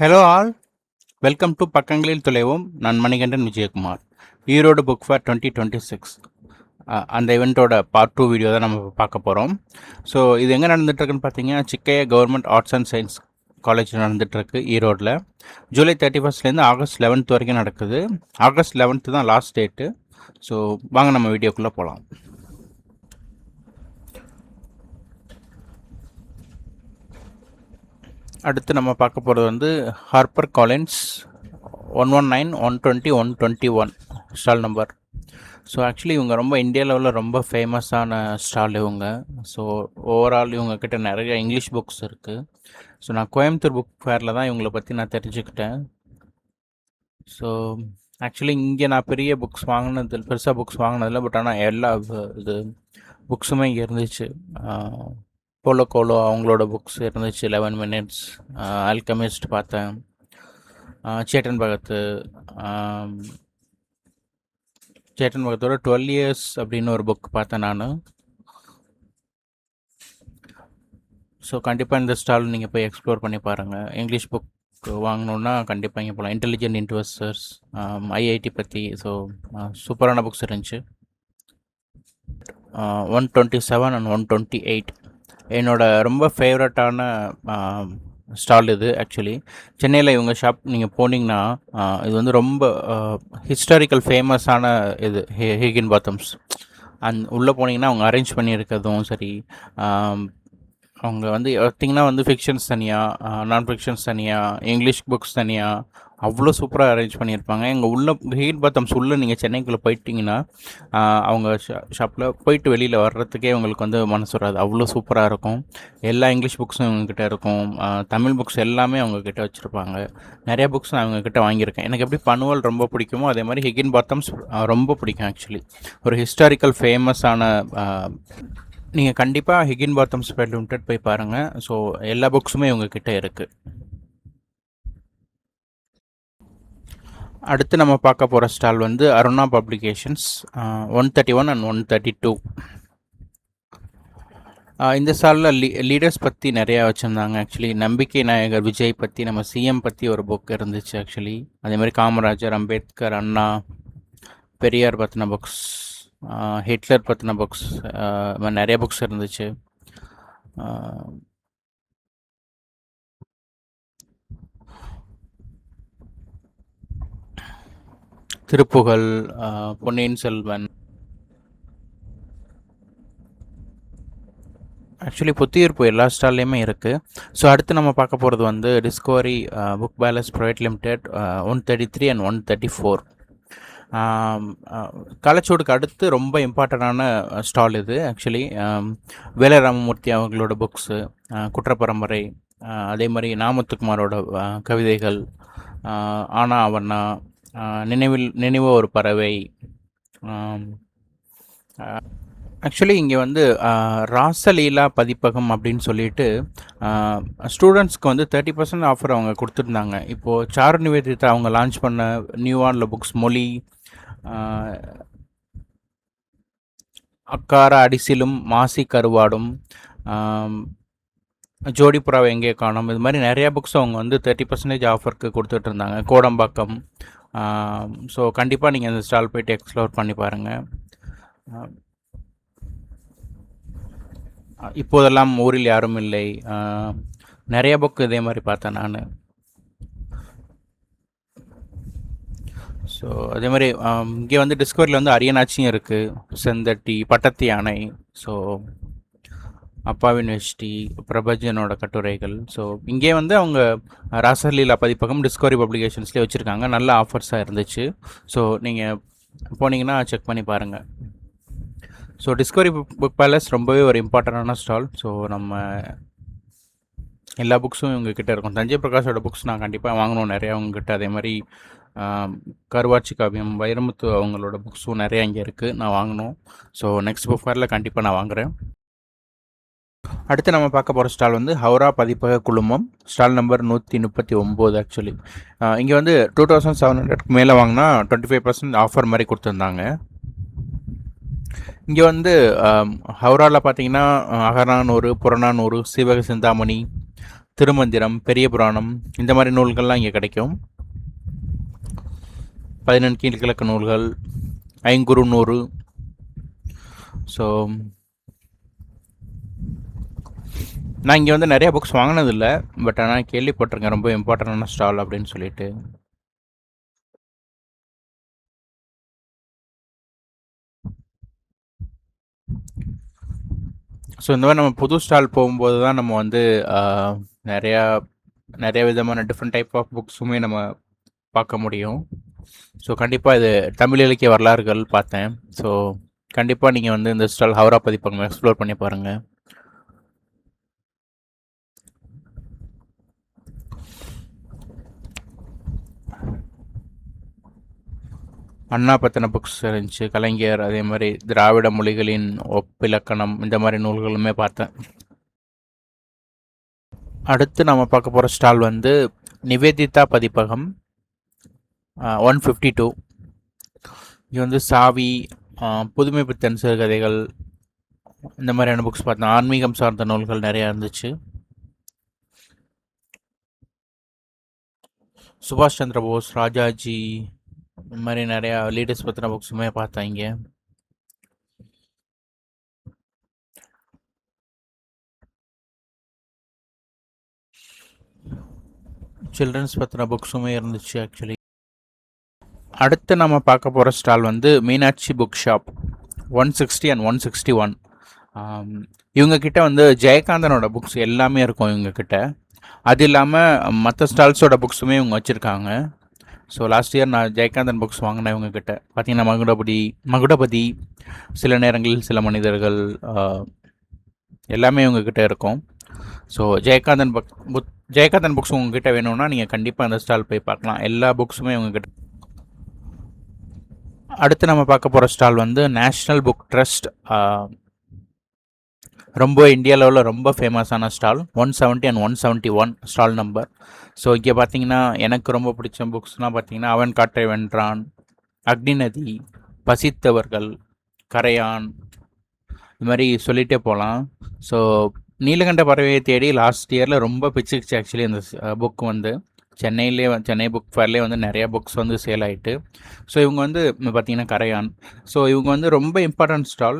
Hello all, welcome to பக்கங்களில் துளைவோம். நான் Manikandan Vijayakumar. Erode book fair 2026 அந்த இவெண்ட்டோட பார்ட் 2 வீடியோ தான் நம்ம பார்க்க போகிறோம். ஸோ இது எங்கே நடந்துகிட்ருக்குன்னு பார்த்தீங்கன்னா, Chikkaiah government arts and science college நடந்துகிட்ருக்கு ஈரோடில். ஜூலை 31 ஆகஸ்ட் 11 வரைக்கும் நடக்குது. ஆகஸ்ட் 11 தான் லாஸ்ட் டேட்டு. ஸோ வாங்க நம்ம வீடியோக்குள்ளே போகலாம். அடுத்து நம்ம பார்க்க போகிறது வந்து Harper Collins 119, 120, 121 stall number. So actually இவங்க ரொம்ப இந்தியா லெவலில் ரொம்ப ஃபேமஸான ஸ்டால் இவங்க. ஸோ ஓவரால் இவங்கக்கிட்ட நிறைய இங்கிலீஷ் புக்ஸ் இருக்குது. ஸோ நான் கோயம்புத்தூர் புக் ஃபேரில் தான் இவங்களை பற்றி நான் தெரிஞ்சுக்கிட்டேன். ஸோ ஆக்சுவலி இங்கே நான் பெரிய புக்ஸ் பெருசாக புக்ஸ் வாங்கினதில்ல. பட் ஆனால் எல்லா இது புக்ஸுமே இங்கே இருந்துச்சு. போலோ கோலோ அவங்களோட புக்ஸ் இருந்துச்சு. 11 மினிட்ஸ், ஆல்கமிஸ்ட் பார்த்தேன், சேட்டன் பகத்தோட 12 இயர்ஸ் அப்படின்னு ஒரு புக் பார்த்தேன் நான். ஸோ கண்டிப்பாக இந்த ஸ்டால் நீங்கள் போய் எக்ஸ்ப்ளோர் பண்ணி பாருங்கள். இங்கிலீஷ் புக் வாங்கணுன்னா கண்டிப்பாக இங்கே போகலாம். இன்டெலிஜென்ட் இன்வெஸ்டர்ஸ், ஐஐடி பற்றி, ஸோ சூப்பரான புக்ஸ் இருந்துச்சு. 127 and 128 என்னோட ரொம்ப ஃபேவரட்டான ஸ்டால் இது. ஆக்சுவலி சென்னையில் இவங்க ஷாப் நீங்கள் போனீங்கன்னா இது வந்து ரொம்ப ஹிஸ்டாரிக்கல் ஃபேமஸான இது ஹிகின் பாத்தம்ஸ். உள்ளே போனீங்கன்னா அவங்க அரேஞ்ச் பண்ணியிருக்கிறதும் சரி, அவங்க வந்து பார்த்திங்கன்னா வந்து ஃபிக்ஷன்ஸ் தனியாக, நான் ஃபிக்ஷன்ஸ் தனியாக, இங்கிலீஷ் புக்ஸ் தனியாக அவ்வளோ சூப்பராக அரேஞ்ச் பண்ணியிருப்பாங்க. எங்கள் உள்ள ஹிகின் பாத்தம்ஸ் உள்ளே நீங்கள் சென்னைக்குள்ளே போயிட்டிங்கன்னா அவங்க ஷாப்பில் போயிட்டு வெளியில் வர்றதுக்கே உங்களுக்கு வந்து மனசு வராது. அவ்வளோ சூப்பராக இருக்கும். எல்லா இங்கிலீஷ் புக்ஸும் இவங்கக்கிட்ட இருக்கும். தமிழ் புக்ஸ் எல்லாமே அவங்கக்கிட்ட வச்சுருப்பாங்க. நிறைய புக்ஸ் நான் அவங்கக்கிட்ட வாங்கியிருக்கேன். எனக்கு எப்படி பனுவல் ரொம்ப பிடிக்குமோ அதே மாதிரி ஹிகின் பாத்தம்ஸ் ரொம்ப பிடிக்கும். ஆக்சுவலி ஒரு ஹிஸ்டாரிக்கல் ஃபேமஸான, நீங்கள் கண்டிப்பாக ஹிகின் பாத்தம்ஸ் லிமிடெட் போய் பாருங்கள். ஸோ எல்லா புக்ஸுமே இவங்கக்கிட்ட இருக்குது. அடுத்து நம்ம பார்க்க போகிற ஸ்டால் வந்து அருணா பப்ளிகேஷன்ஸ் 131 and 132. இந்த ஸ்டாலில் லீடர்ஸ் பற்றி நிறையா வச்சுருந்தாங்க. ஆக்சுவலி நம்பிக்கை நாயகர் விஜய் பற்றி, நம்ம சிஎம் பற்றி ஒரு புக் இருந்துச்சு. ஆக்சுவலி அதேமாதிரி காமராஜர், அம்பேத்கர், அண்ணா, பெரியார் பற்றின புக்ஸ், ஹிட்லர் பற்றின புக்ஸ், நிறைய புக்ஸ் இருந்துச்சு. திருப்புகழ், பொன்னியின் செல்வன், ஆக்சுவலி புத்தியிருப்பு எல்லா ஸ்டால்லையுமே இருக்குது. ஸோ அடுத்து நம்ம பார்க்க போகிறது வந்து Discovery book balance private limited 133 and 134. கலைச்சூடுக்கு அடுத்து ரொம்ப இம்பார்ட்டண்டான ஸ்டால் இது. ஆக்சுவலி வேல ராமமூர்த்தி அவங்களோட புக்ஸு, குற்றப்பரம்பரை, அதே மாதிரி நாமத்துக்குமாரோட கவிதைகள், ஆனா அவண்ணா, நினைவு ஒரு பறவை. ஆக்சுவலி இங்கே வந்து ராசலீலா பதிப்பகம் அப்படின்னு சொல்லிட்டு ஸ்டூடெண்ட்ஸ்க்கு வந்து 30% ஆஃபர் அவங்க கொடுத்துருந்தாங்க. இப்போது சாரு நிவேதிதா அவங்க லான்ச் பண்ண நியூயார்க்கில் புக்ஸ் மொழி, அக்கார அடிசிலும் மாசி கருவாடும், ஜோடி புறாவை எங்கே காணும், இது மாதிரி நிறையா புக்ஸ் அவங்க வந்து 30% ஆஃபருக்கு கொடுத்துட்டு இருந்தாங்க. கோடம்பாக்கம். ஸோ கண்டிப்பாக நீங்கள் அந்த ஸ்டால் போய்ட்டு எக்ஸ்ப்ளோர் பண்ணி பாருங்கள். இப்போதெல்லாம் ஊரில் யாரும் இல்லை, நிறைய புக் இதே மாதிரி பார்த்தேன் நான். ஸோ அதே மாதிரி இங்கே வந்து டிஸ்கவரியில் வந்து அரியநாச்சியும் இருக்குது, செந்தட்டி, பட்டத்து யானை, ஸோ அப்பாவின் வெஷ்டி, பிரபஞ்சனோட கட்டுரைகள். ஸோ இங்கே வந்து அவங்க ராசலீலா பதிப்பகம் டிஸ்கவரி பப்ளிகேஷன்ஸ்லேயே வச்சுருக்காங்க. நல்ல ஆஃபர்ஸாக இருந்துச்சு. ஸோ நீங்கள் போனீங்கன்னா செக் பண்ணி பாருங்கள். ஸோ டிஸ்கவரி புக் பேலஸ் ரொம்பவே ஒரு இம்பார்ட்டண்டான ஸ்டால். ஸோ நம்ம எல்லா புக்ஸும் இவங்ககிட்ட இருக்கும். தஞ்சை பிரகாஷோட புக்ஸ் நான் கண்டிப்பாக வாங்கணும் நிறையா அவங்ககிட்ட. அதே மாதிரி கருவாச்சி காவியம், வைரமுத்து அவங்களோட புக்ஸும் நிறையா இங்கே இருக்குது, நான் வாங்கணும். ஸோ நெக்ஸ்ட் புக் ஃபேரில் கண்டிப்பாக நான் வாங்குகிறேன். அடுத்து நம்ம பார்க்க போகிற ஸ்டால் வந்து ஹவுரா பதிப்பக குழுமம், ஸ்டால் நம்பர் 139. ஆக்சுவலி இங்கே வந்து 2700 மேலே வாங்கினா 25% ஆஃபர் மாதிரி கொடுத்துருந்தாங்க. இங்கே வந்து ஹவுராவில் பார்த்தீங்கன்னா அகநானூறு, புறநானூறு, சிவக சிந்தாமணி, திருமந்திரம், பெரிய புராணம் இந்த மாதிரி நூல்கள்லாம் இங்கே கிடைக்கும். 14 கீழ்கிழக்கு நூல்கள், ஐங்குறு நூறு. ஸோ நான் இங்கே வந்து நிறையா புக்ஸ் வாங்கினதில்லை, பட் ஆனால் கேள்விப்பட்டிருக்கேன் ரொம்ப இம்பார்ட்டண்டான ஸ்டால் அப்படின்னு சொல்லிட்டு. ஸோ இந்த மாதிரி நம்ம புது ஸ்டால் போகும்போது தான் நம்ம வந்து நிறையா நிறைய விதமான டிஃப்ரெண்ட் டைப் ஆஃப் புக்ஸுமே நம்ம பார்க்க முடியும். ஸோ கண்டிப்பாக இது தமிழ் இலக்கிய வரலாறுகள் பார்த்தேன். ஸோ கண்டிப்பாக நீங்கள் வந்து இந்த ஸ்டால் ஹவுரா பதிப்பகம் எக்ஸ்ப்ளோர் பண்ணி பாருங்கள். அண்ணா பற்றின புக்ஸ் இருந்துச்சு, கலைஞர், அதே மாதிரி திராவிட மொழிகளின் ஒப்பிலக்கணம் இந்த மாதிரி நூல்களுமே பார்த்தேன். அடுத்து நம்ம பார்க்க போகிற ஸ்டால் வந்து நிவேதிதா பதிப்பகம் 152. இது வந்து சாவி, புதுமை பித்தன் சிறுகதைகள் இந்த மாதிரியான புக்ஸ் பார்த்தேன். ஆன்மீகம் சார்ந்த நூல்கள் நிறையா இருந்துச்சு. சுபாஷ் சந்திர போஸ், ராஜாஜி இந்த மாதிரி நிறையா லீடர்ஸ் பற்றின புக்ஸுமே பார்த்தேன் இங்கே. சில்ட்ரன்ஸ் பற்றின புக்ஸுமே இருந்துச்சு ஆக்சுவலி. அடுத்து நம்ம பார்க்க போகிற ஸ்டால் வந்து மீனாட்சி புக் ஷாப் 160 and 161. இவங்கக்கிட்ட வந்து ஜெயகாந்தனோட புக்ஸ் எல்லாமே இருக்கும் இவங்கக்கிட்ட. அது இல்லாமல் மற்ற ஸ்டால்ஸோட புக்ஸுமே இவங்க வச்சுருக்காங்க. ஸோ லாஸ்ட் இயர் நான் ஜெயகாந்தன் புக்ஸ் வாங்கினேன் இவங்கக்கிட்ட. பார்த்தீங்கன்னா மகுடபதி, சில நேரங்களில் சில மனிதர்கள் எல்லாமே இவங்கக்கிட்ட இருக்கும். ஸோ ஜெயகாந்தன் புக்ஸ் உங்ககிட்ட வேணும்னா நீங்கள் கண்டிப்பாக அந்த ஸ்டால் போய் பார்க்கலாம். எல்லா புக்ஸுமே உங்ககிட்ட. அடுத்து நம்ம பார்க்க போகிற ஸ்டால் வந்து நேஷ்னல் புக் ட்ரஸ்ட், ரொம்ப இந்தியா லெவலில் ரொம்ப ஃபேமஸான stall 170 and 171 stall number. So இங்கே பார்த்தீங்கன்னா எனக்கு ரொம்ப பிடிச்ச புக்ஸ்னால் பார்த்தீங்கன்னா அவன் காற்றை வென்றான், அக்னிநதி, பசித்தவர்கள், கரையான், இது மாதிரி சொல்லிகிட்டே போகலாம். ஸோ நீலகண்ட பறவையை தேடி லாஸ்ட் இயரில் ரொம்ப பிச்சுக்குச்சு ஆக்சுவலி அந்த புக் வந்து. சென்னை புக் ஃபேர்லேயே வந்து நிறையா புக்ஸ் வந்து சேல் ஆகிட்டு. ஸோ இவங்க வந்து பார்த்திங்கன்னா கரையான். ஸோ இவங்க வந்து ரொம்ப இம்பார்ட்டன்ட் ஸ்டால்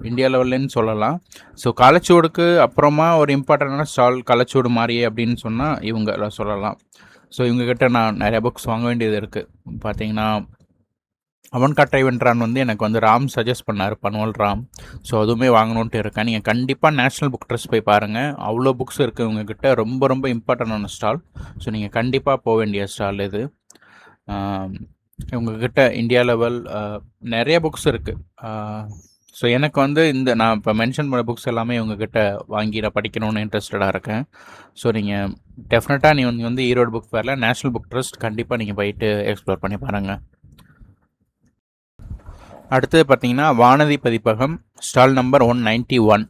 இந்தியா லெவல்லேன்னு சொல்லலாம். ஸோ காலச்சுவடுக்கு அப்புறமா ஒரு இம்பார்ட்டண்டான ஸ்டால் காலச்சுவடு மாதிரியே அப்படின்னு சொன்னால் இவங்க சொல்லலாம். ஸோ இவங்ககிட்ட நான் நிறையா புக்ஸ் வாங்க வேண்டியது இருக்குது. பார்த்திங்கன்னா அவன் காற்றை வென்றான் வந்து எனக்கு வந்து ராம் சஜஸ்ட் பண்ணார், பன்வல் ராம். ஸோ அதுவுமே வாங்கணுன்ட்டு இருக்கேன். நீங்கள் கண்டிப்பாக நேஷ்னல் புக் ட்ரஸ்ட் போய் பாருங்கள், அவ்வளோ புக்ஸ் இருக்குது இவங்கக்கிட்ட. ரொம்ப ரொம்ப இம்பார்ட்டண்டான ஸ்டால். ஸோ நீங்கள் கண்டிப்பாக போக வேண்டிய ஸ்டால் இது. இவங்கக்கிட்ட இந்தியா லெவல் நிறைய புக்ஸ் இருக்குது. ஸோ எனக்கு வந்து நான் இப்போ மென்ஷன் பண்ண புக்ஸ் எல்லாமே இவங்கக்கிட்ட வாங்கி நான் படிக்கணும்னு இன்ட்ரெஸ்டடாக இருக்கேன். ஸோ நீங்கள் டெஃபினட்டாக நீங்கள் வந்து ஈரோடு புக் ஃபேரில் நேஷ்னல் புக் ட்ரஸ்ட் கண்டிப்பாக நீங்கள் போயிட்டு எக்ஸ்ப்ளோர் பண்ணி பாருங்கள். அடுத்தது பார்த்தீங்கன்னா வானதி பதிப்பகம் ஸ்டால் நம்பர் 191.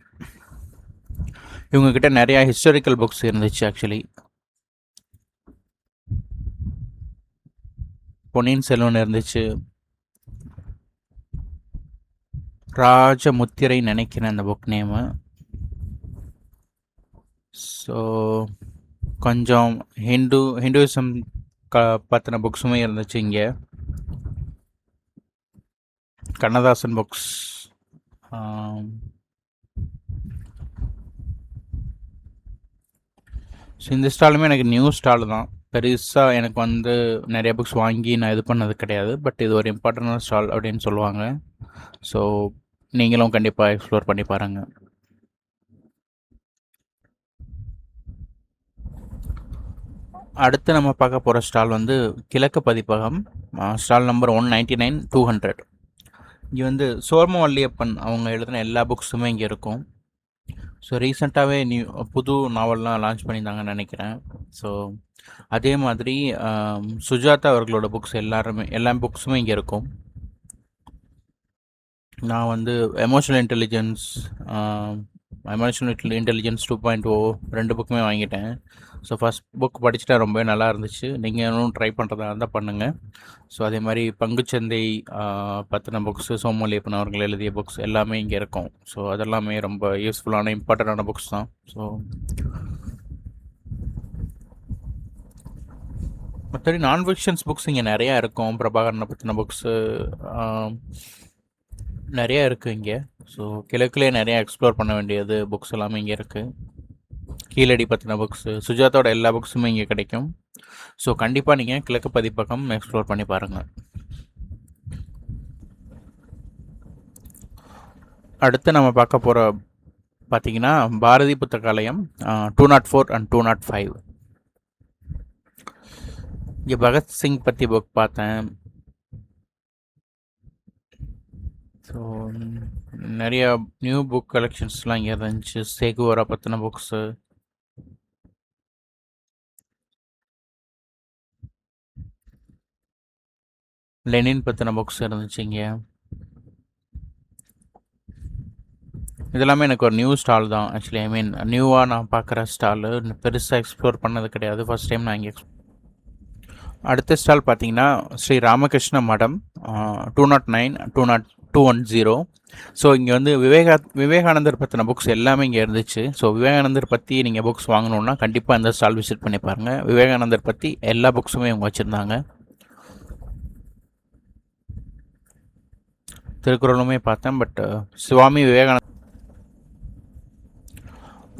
இவங்கக்கிட்ட நிறையா ஹிஸ்டாரிக்கல் புக்ஸ் இருந்துச்சு ஆக்சுவலி. பொன்னியின் செல்வன் இருந்துச்சு, ராஜமுத்திரை நினைக்கிறேன் அந்த புக் நேமு. ஸோ கொஞ்சம் ஹிந்துவிசம் பற்றின புக்ஸுமே இருந்துச்சு இங்கே. கண்ணதாசன் புக்ஸ், ஸோ இந்த ஸ்டாலுமே எனக்கு நியூ ஸ்டால் தான். பெருசாக எனக்கு வந்து நிறைய புக்ஸ் வாங்கி நான் இது பண்ணது கிடையாது. பட் இது ஒரு இம்பார்ட்டண்டான ஸ்டால் அப்படின்னு சொல்லுவாங்க. ஸோ நீங்களும் கண்டிப்பாக எக்ஸ்ப்ளோர் பண்ணி பாருங்கள். அடுத்து நம்ம பார்க்க போகிற ஸ்டால் வந்து கிழக்கு பதிப்பகம் ஸ்டால் நம்பர் 199 200. இங்கே வந்து சோமவல்லியப்பன் அவங்க எழுதின எல்லா புக்ஸுமே இங்கே இருக்கும். ஸோ ரீசெண்டாகவே புது நாவல்லாம் லான்ச் பண்ணியிருந்தாங்கன்னு நினைக்கிறேன். ஸோ அதே மாதிரி சுஜாதா அவர்களோட புக்ஸ் எல்லா புக்ஸுமே இங்கே இருக்கும். நான் வந்து எமோஷனல் இன்டெலிஜென்ஸ் 2.0 2 புக்குமே வாங்கிட்டேன். ஸோ ஃபஸ்ட் புக் படிச்சுட்டா ரொம்பவே நல்லா இருந்துச்சு. நீங்கள் இன்னும் ட்ரை பண்ணுறதா இருந்தால் பண்ணுங்கள். ஸோ அதே மாதிரி பங்குச்சந்தை பற்றின புக்ஸு, சோமவல்லியப்பன் அவர்கள் எழுதிய புக்ஸ் எல்லாமே இங்கே இருக்கும். ஸோ அதெல்லாமே ரொம்ப யூஸ்ஃபுல்லான இம்பார்ட்டண்டான புக்ஸ் தான். ஸோ மற்றபடி நான் ஃபிக்ஷன்ஸ் புக்ஸ் இங்கே நிறையா இருக்கும். பிரபாகரனை பற்றின புக்ஸு நிறையா இருக்குது இங்கே. ஸோ கிழக்குலேயே நிறையா எக்ஸ்ப்ளோர் பண்ண வேண்டியது புக்ஸ் எல்லாமே இங்கே இருக்குது. கீழடி பற்றின புக்ஸு, சுஜாதாவோட எல்லா புக்ஸுமே இங்கே கிடைக்கும். ஸோ கண்டிப்பாக நீங்கள் கிழக்கு பதிப்பகம் எக்ஸ்ப்ளோர் பண்ணி பாருங்கள். அடுத்து நம்ம பார்க்க போகிற பார்த்தீங்கன்னா பாரதி புத்தகாலயம் 204 and 205. இங்கே பகத்சிங் பற்றி புக் பார்த்தேன். ஸோ நிறைய நியூ புக் கலெக்ஷன்ஸ்லாம் இங்கே இருந்துச்சு. சேகுவரா பற்றின புக்ஸு, லெனின் பற்றின புக்ஸ் இருந்துச்சு இங்கே. இதெல்லாமே எனக்கு ஒரு நியூ ஸ்டால் தான் ஆக்சுவலி. ஐ மீன் நியூவாக நான் பார்க்குற ஸ்டாலு, பெருசாக எக்ஸ்ப்ளோர் பண்ணது கிடையாது. ஃபஸ்ட் டைம் நான் இங்கே அடுத்த ஸ்டால் பார்த்தீங்கன்னா ஸ்ரீ ராமகிருஷ்ண மடம் 209 210. ஸோ இங்கே வந்து விவேகானந்தர் பற்றின புக்ஸ் எல்லாமே இங்கே இருந்துச்சு. ஸோ விவேகானந்தர் பற்றி நீங்கள் புக்ஸ் வாங்கணுன்னா கண்டிப்பாக இந்த ஸ்டால் விசிட் பண்ணி பாருங்கள். விவேகானந்தர் பற்றி எல்லா புக்ஸுமே இவங்க வச்சுருந்தாங்க. திருக்குறளுமே பார்த்தேன். பட் சுவாமி விவேகானந்தர்.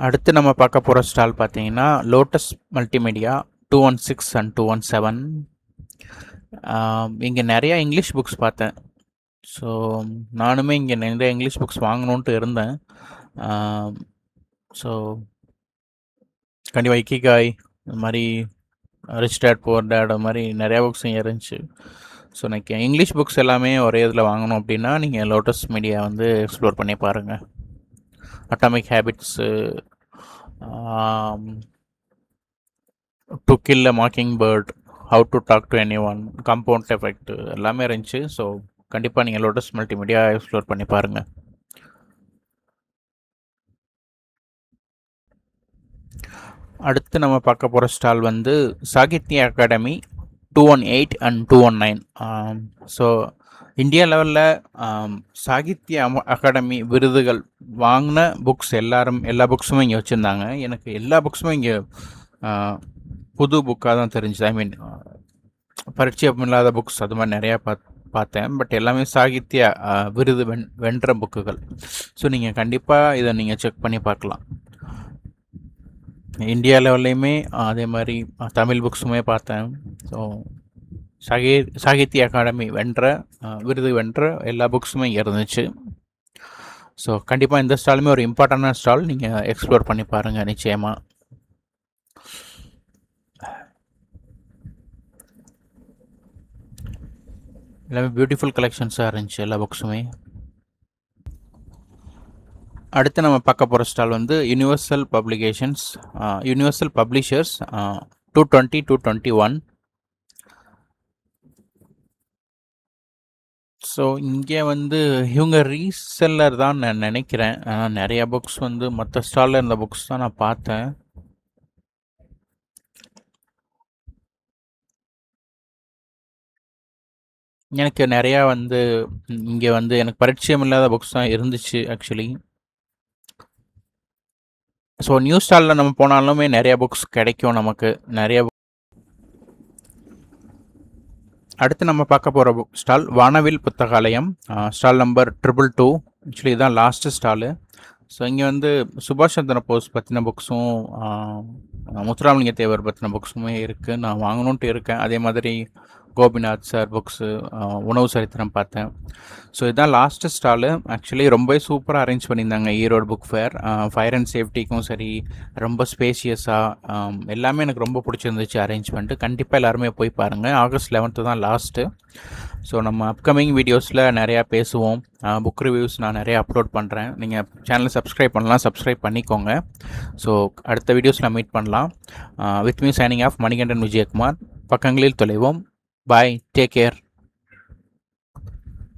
அடுத்து நம்ம பார்க்க போகிற ஸ்டால் பார்த்தீங்கன்னா லோட்டஸ் மல்டிமீடியா 216 and 217. இங்கே நிறையா இங்கிலீஷ் புக்ஸ் பார்த்தேன். ஸோ நானுமே இங்கே நிறைய இங்கிலீஷ் புக்ஸ் வாங்கணுன்ட்டு இருந்தேன். ஸோ கண்டிப்பாக இக்கிகாய், இந்த மாதிரி ரிச் டேட் புவர் டேட், அது மாதிரி நிறையா புக்ஸ் இங்கே இருந்துச்சு. ஸோ எனக்கு இங்கிலீஷ் புக்ஸ் எல்லாமே ஒரே இதில் வாங்கணும் அப்படின்னா நீங்கள் லோட்டஸ் மீடியா வந்து எக்ஸ்ப்ளோர் பண்ணி பாருங்கள். Atomic habits, to kill a mockingbird, how to talk to anyone, compound effect எல்லாமே இருந்துச்சு. ஸோ கண்டிப்பாக நீங்கள் லோட்டஸ் மல்டிமீடியா எக்ஸ்ப்ளோர் பண்ணி பாருங்கள். அடுத்து நம்ம பார்க்க போகிற ஸ்டால் வந்து Sahitya Akademi 218 and 219. So India லெவலில் சாகித்ய அகாடமி விருதுகள் வாங்கின புக்ஸ் எல்லா புக்ஸுமே இங்கே வச்சுருந்தாங்க. எனக்கு எல்லா புக்ஸுமே இங்கே புது புக்காக தான் தெரிஞ்சுது. ஐ மீன் பரிச்சயம் இல்லாத புக்ஸ் அது மாதிரி நிறையா பார்த்தேன். பட் எல்லாமே சாகித்ய விருது வென்ற புக்குகள். ஸோ நீங்கள் கண்டிப்பாக இதை நீங்கள் செக் பண்ணி பார்க்கலாம். இந்தியா லெவல்லையுமே அதே மாதிரி தமிழ் புக்ஸுமே பார்த்தேன். ஸோ சாகித்ய அகாடமி விருது வென்ற எல்லா புக்ஸுமே இங்கே இருந்துச்சு. ஸோ கண்டிப்பாக இந்த ஸ்டாலுமே ஒரு இம்பார்ட்டண்டான ஸ்டால், நீங்கள் எக்ஸ்ப்ளோர் பண்ணி பாருங்கள் நிச்சயமாக. எல்லாமே பியூட்டிஃபுல் கலெக்ஷன்ஸாக இருந்துச்சு எல்லா புக்ஸுமே. அடுத்து நம்ம பார்க்க போகிற ஸ்டால் வந்து யூனிவர்சல் பப்ளிஷர்ஸ் 220 221. ஸோ இங்கே வந்து இவங்க ரீசெல்லர் தான் நான் நினைக்கிறேன். ஆனால் நிறையா புக்ஸ் வந்து மற்ற ஸ்டாலில் இருந்த புக்ஸ் தான் நான் பார்த்தேன். எனக்கு நிறையா வந்து இங்கே வந்து எனக்கு பரிச்சயம் இல்லாத புக்ஸ் தான் இருந்துச்சு ஆக்சுவலி. ஸோ நியூ ஸ்டாலில் நம்ம போனாலுமே நிறையா புக்ஸ் கிடைக்கும் நமக்கு நிறைய. அடுத்து நம்ம பார்க்க போகிற ஸ்டால் வானவில் புத்தகாலயம், ஸ்டால் நம்பர் 222. ஆக்சுவலி இதுதான் லாஸ்ட்டு ஸ்டாலு. ஸோ இங்கே வந்து சுபாஷ் சந்திர போஸ் பற்றின புக்ஸும் முத்துராமலிங்க தேவர் பற்றின புக்ஸுமே இருக்குது. நான் வாங்கணுன்ட்டு இருக்கேன். அதே மாதிரி கோபிநாத் சார் புக்ஸு, உணவு சரித்திரம் பார்த்தேன். ஸோ இதுதான் லாஸ்ட்டு ஸ்டாலு. ஆக்சுவலி ரொம்ப சூப்பராக அரேஞ்ச் பண்ணியிருந்தாங்க Erode book fair. Fire and சேஃப்டிக்கும் சரி, ரொம்ப ஸ்பேஷியஸாக எல்லாமே எனக்கு ரொம்ப பிடிச்சிருந்துச்சு அரேஞ்ச்மெண்ட்டு. கண்டிப்பாக எல்லாருமே போய் பாருங்கள். August 11th தான் லாஸ்ட்டு. ஸோ நம்ம அப்கமிங் வீடியோஸில் நிறையா பேசுவோம். புக் ரிவ்யூஸ் நான் நிறையா அப்லோட் பண்ணுறேன். நீங்கள் சேனலை சப்ஸ்கிரைப் பண்ணலாம், சப்ஸ்கிரைப் பண்ணிக்கோங்க. ஸோ அடுத்த வீடியோஸில் மீட் பண்ணலாம். With me signing off Manikandan Vijayakumar. பக்கங்களில் தொலைவோம். Bye. Take care.